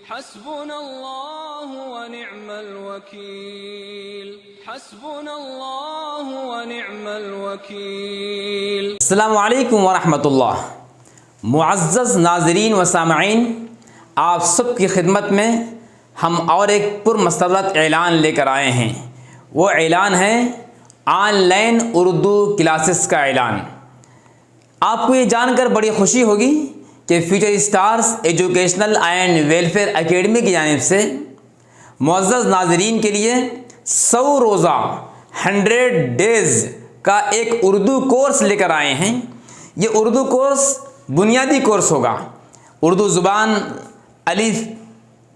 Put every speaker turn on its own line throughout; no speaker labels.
हस्बुनल्लाहु व निअमल वकील, हस्बुनल्लाहु व निअमल वकील।
अस्सलामु अलैकुम व रहमतुल्लाह। मुअज़्ज़ज़ नाज़रीन व सामईन, आप सब की खिदमत में हम और एक पुरमसरत ऐलान लेकर आए हैं। वो ऐलान है ऑनलाइन उर्दू क्लासेस का ऐलान। आपको ये जानकर बड़ी खुशी होगी कि future stars educational and welfare academy की जानिब से मुअज़्ज़ज़ नाज़रीन के लिए 100 रोज़ा 100 डेज़ का एक उर्दू कोर्स लेकर आए हैं। ये उर्दू कोर्स बुनियादी कोर्स होगा। उर्दू ज़ुबान अलिफ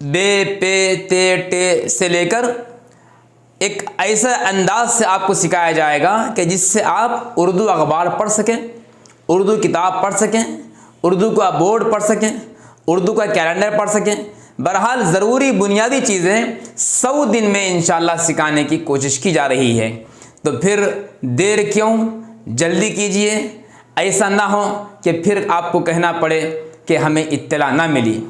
बे पे ते टे से लेकर एक ऐसा अंदाज से आपको सिखाया जाएगा कि जिससे आप उर्दू अखबार पढ़ सकें, उर्दू किताब पढ़ सकें, उर्दू का बोर्ड पढ़ सकें, उर्दू का कैलेंडर पढ़ सकें। बहरहाल ज़रूरी बुनियादी चीज़ें 100 दिन में इंशाअल्लाह सिखाने की कोशिश की जा रही है। तो फिर देर क्यों, जल्दी कीजिए। ऐसा ना हो कि फिर आपको कहना पड़े कि हमें इत्तला ना मिली,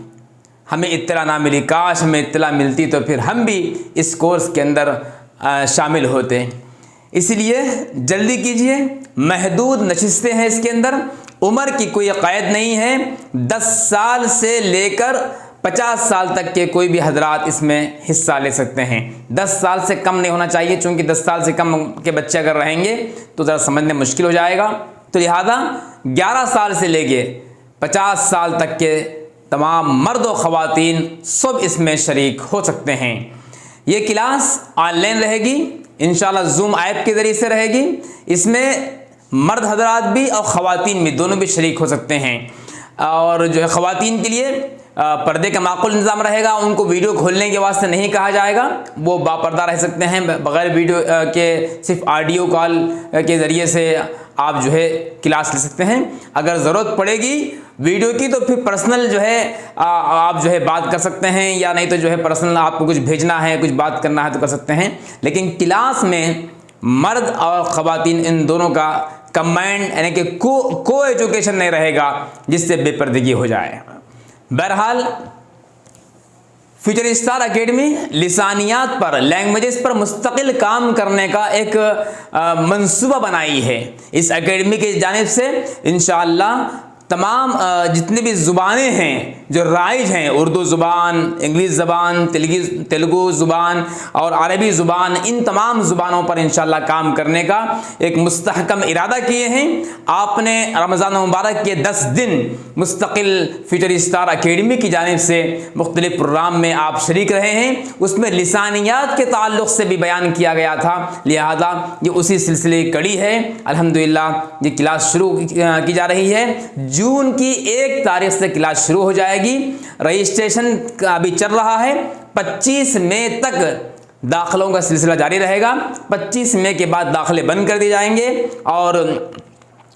हमें इत्तला ना मिली। काश हमें इत्तला मिलती तो फिर हम भी इस कोर्स के अंदर शामिल होते। इसलिए जल्दी कीजिए। महदूद नशिस्तें हैं इसके अंदर, उम्र की कोई क़ैद नहीं है। 10 साल से लेकर 50 साल तक के कोई भी हजरात इसमें हिस्सा ले सकते हैं। 10 साल से कम नहीं होना चाहिए, चूँकि 10 साल से कम के बच्चे अगर रहेंगे तो ज़रा समझने मुश्किल हो जाएगा। तो लिहाजा 11 साल से लेके 50 साल तक के तमाम मर्द और ख़वातीन सब इसमें शरीक हो सकते हैं। ये क्लास ऑनलाइन रहेगी, इंशाअल्लाह ज़ूम ऐप के ज़रिए से रहेगी। इसमें मर्द हजरात भी और ख़वातीन भी दोनों भी शरीक हो सकते हैं। और जो है ख़वातीन के लिए पर्दे का माकूल निज़ाम रहेगा। उनको वीडियो खोलने के वास्ते नहीं कहा जाएगा, वो बापर्दा रह सकते हैं। बग़ैर वीडियो के सिर्फ ऑडियो कॉल के ज़रिए से आप जो है क्लास ले सकते हैं। अगर ज़रूरत पड़ेगी वीडियो की तो फिर पर्सनल जो है आप जो है बात कर सकते हैं, या नहीं तो जो है पर्सनल आपको कुछ भेजना है, कुछ बात करना है तो कर सकते हैं। लेकिन क्लास में मर्द और ख़वातीन इन दोनों का कंबाइंड यानी कि को एजुकेशन नहीं रहेगा, जिससे बेपर्दगी हो जाए। बहरहाल फ्यूचर स्टार एकेडमी लिसानियात पर, लैंग्वेजेस पर मुस्तकिल काम करने का एक मंसूबा बनाई है। इस एकेडमी की जानिब से इंशाअल्लाह तमाम जितनी भी ज़ुबानें हैं जो राइज हैं, उर्दू ज़ुबान, इंग्लिश ज़ुबान, तेलुगु ज़ुबान और अरबी ज़ुबान, इन तमाम ज़ुबानों पर इंशाअल्लाह काम करने का एक मुस्तहकम इरादा किए हैं। आपने रमज़ान मुबारक के 10 दिन मुस्तकिल फ्यूचर स्टार एकेडमी की जानिब से मुख्तलिफ प्रोग्राम में आप शरीक रहे हैं। उसमें लिसानियात के ताल्लुक़ से भी बयान किया गया था, लिहाजा ये उसी सिलसिले की कड़ी है। अल्हम्दुलिल्लाह ये क्लास शुरू की जा रही है। जून की 1 तारीख से क्लास शुरू हो जाएगी। रजिस्ट्रेशन अभी चल रहा है। 25 मई तक दाखिलों का सिलसिला जारी रहेगा। 25 मई के बाद दाखिले बंद कर दिए जाएंगे और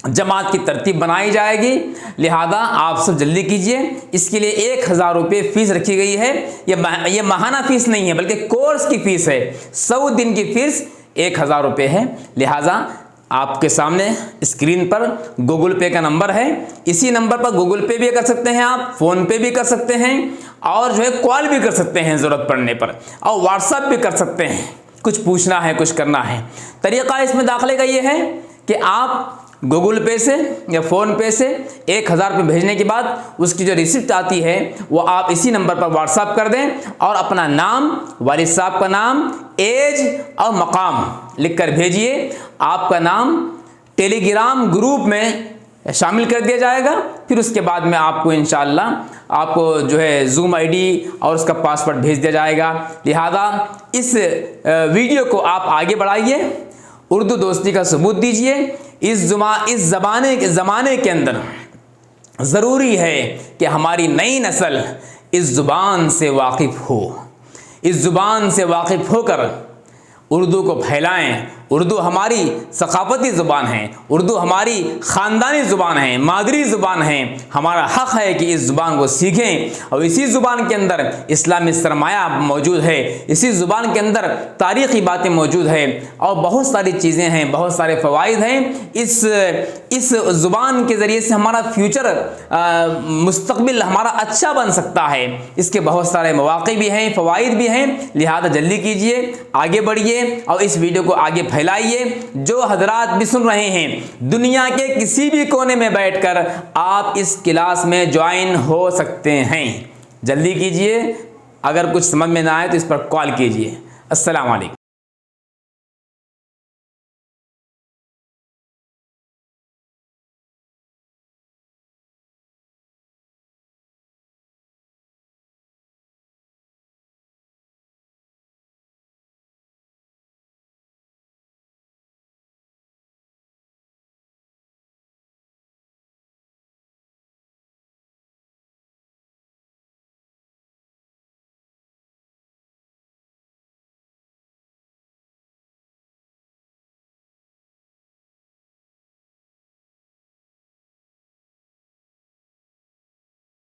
जमात की तरतीब बनाई जाएगी। लिहाजा आप सब जल्दी कीजिए। इसके लिए 1000 रुपये फ़ीस रखी गई है। ये माहाना फ़ीस नहीं है, बल्कि कोर्स की फ़ीस है। 100 दिन की फ़ीस 1000 रुपये है। लिहाजा आपके सामने स्क्रीन पर गूगल पे का नंबर है। इसी नंबर पर गूगल पे भी कर सकते हैं, आप फ़ोन पे भी कर सकते हैं, और जो है कॉल भी कर सकते हैं ज़रूरत पड़ने पर, और व्हाट्सएप भी कर सकते हैं। कुछ पूछना है, कुछ करना है। तरीक़ा इसमें दाखिले का ये है कि आप गूगल पे से या फ़ोन पे से 1000 रुपये भेजने के बाद उसकी जो रिसिप्ट आती है वो आप इसी नंबर पर व्हाट्सएप कर दें, और अपना नाम, वालिद साहब का नाम, एज और मकाम लिख कर भेजिए। आपका नाम टेलीग्राम ग्रुप में शामिल कर दिया जाएगा। फिर उसके बाद में आपको इंशाअल्लाह आपको जो है ज़ूम आईडी और उसका पासवर्ड भेज दिया जाएगा। लिहाजा इस वीडियो को आप आगे बढ़ाइए, उर्दू दोस्ती का सबूत दीजिए। इस ज़माने के अंदर ज़रूरी है कि हमारी नई नस्ल इस ज़ुबान से वाकिफ़ हो, इस ज़ुबान से वाकिफ़ होकर उर्दू को फैलाएं اردو ہماری ثقافتی زبان ہے، اردو ہماری خاندانی زبان ہے، مادری زبان ہے۔ ہمارا حق ہے کہ اس زبان کو سیکھیں، اور اسی زبان کے اندر اسلامی سرمایہ موجود ہے، اسی زبان کے اندر تاریخی باتیں موجود ہیں، اور بہت ساری چیزیں ہیں، بہت سارے فوائد ہیں۔ اس زبان کے ذریعے سے ہمارا فیوچر، مستقبل ہمارا اچھا بن سکتا ہے۔ اس کے بہت سارے مواقع بھی ہیں، فوائد بھی ہیں، لہذا جلدی کیجئے، آگے بڑھیے اور اس ویڈیو کو آگے پھیلائیے۔ جو حضرات بھی سن رہے ہیں، دنیا کے کسی بھی کونے میں بیٹھ کر آپ اس کلاس میں جوائن ہو سکتے ہیں۔ جلدی کیجئے، اگر کچھ سمجھ میں نہ آئے تو اس پر کال کیجئے۔ السلام علیکم۔